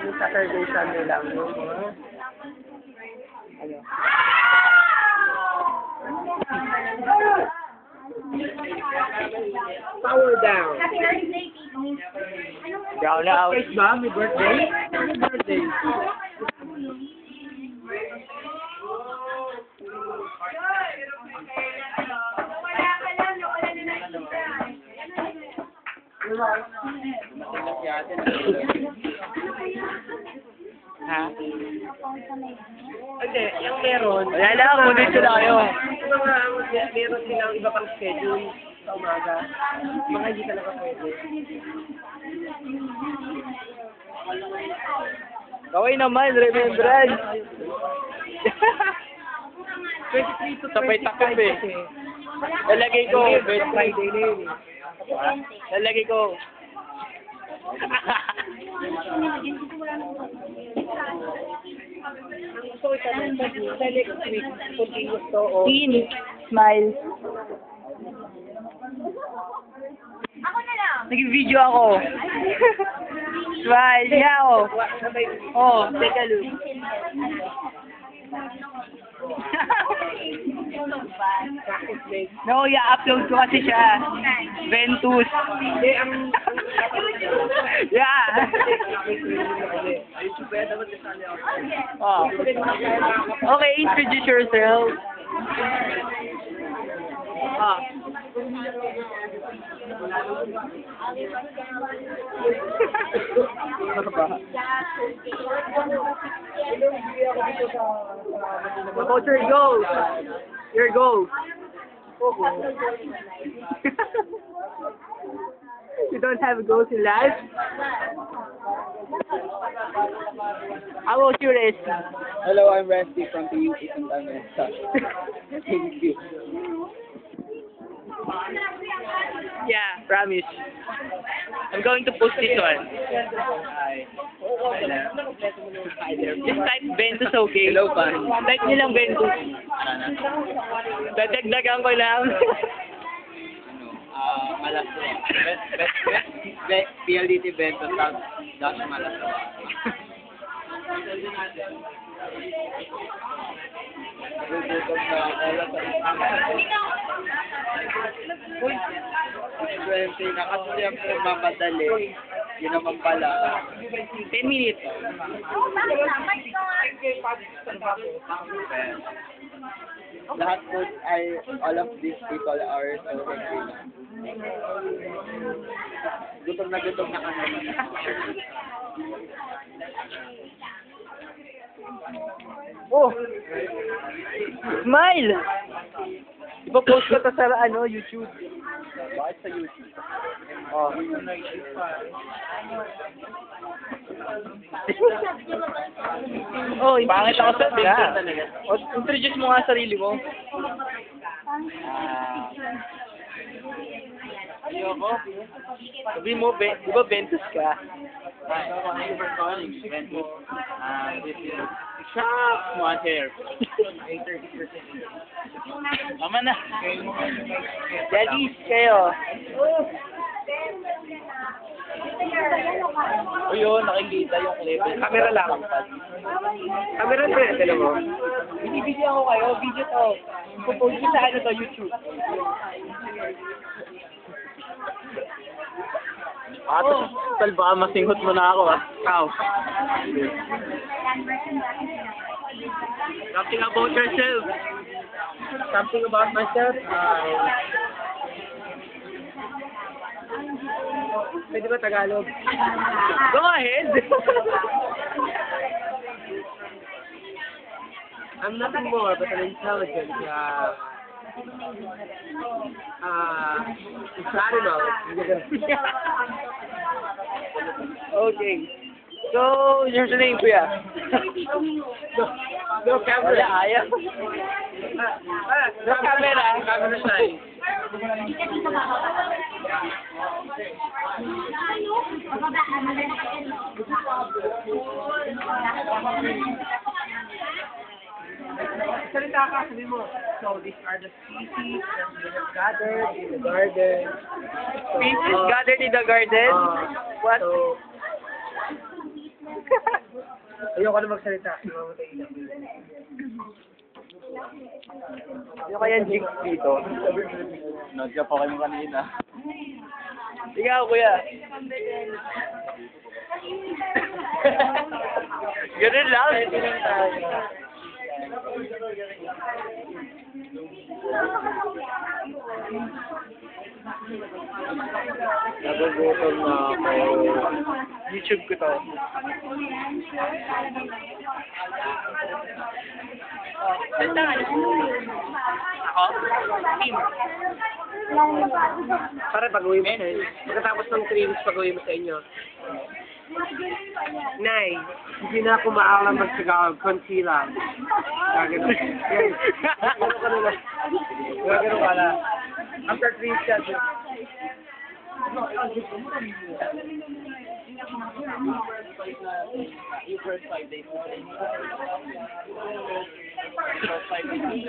yung Saturday, Sunday lang. Yung mga, ano. Power down. Happy birthday, Tito. Down na out. Ba? May birthday? May birthday. Ha? Hindi, yung meron. Wala lang, kunin sila kayo. Meron silang iba pang schedule sa umaga. Mga hindi talaga pwede. Kaway naman, remembrance. 23 to 25 Sabay takip eh. kasi. Lalagay ko. Friday na yun eh. Lalagay ko. Ang gusto ko itanong sa next week, continuous to o Teen. Smile. Ako na lang. Nag-video ako. Smile niya ako. sabay Oh, take a look. practice day. No, i-upload ko kasi siya. Ventus. Hindi, ang Yeah. Oh. Okay, introduce yourself. Ah. about your goals. Your goals. You don't have goals in life? How about you, Resty? Hello, I'm Rusty from the UP Santa Mesa. Thank you. Yeah, promise. I'm going to post this one. Just type Ventus, okay? Hello, fan. Type nilang Ventus. Dadagdagan ko lang. Malaswa. PLDT Bento, dash Malaswa. Nagugutom na ako Uy! 20 na kasi siyempre mamadali. Yun naman pala. 10 minutes. Lahat po ay, all of these people are so happy. Gutom na kami. Oh! Smile! Ipo-post ko to sa YouTube. Bakit sa YouTube? Oh. Oh, pangit ako sa talaga. Oh, introduce mo nga sarili mo. Ayoko. Sabi mo, di ba Ventus ka? Thank you for calling, Ventus. This is Shop One Hair. Tama na. Daddies kayo. O yun, nakikita yung clip. Camera lang. Camera na yun, dalawa. Binibigyan ko kayo, video to. Pupost ko sa YouTube. Tal, baka masinghot mo na ako, Wow. Something about yourself. Something about myself. Pwede ba Tagalog? Go ahead. I'm nothing more but an intelligent, animal. Okay. So, here's the name, kuya. No camera. Wala, ayaw. No camera. Camera shy. Salita ka, sabi mo. So, these are the species that we have gathered in the garden. Species gathered in the garden. What? So, Ayoko na magsalita. Namamatay na. Ano kaya jinx dito? Nagka pa kayo kanina. Ikaw, kuya. Ganun lang. Nagugutom na ako. YouTube ko to. Ako? Team. Para pag-uwi mo sa inyo. Pagkatapos ng 3 weeks pag-uwi mo sa inyo. Nay, hindi na ako maaalang magsigaw. Konti lang. Gagano. Gagano ka na. Gagano ka na. After 3 weeks ka. Yung first 5 days. First 5 days.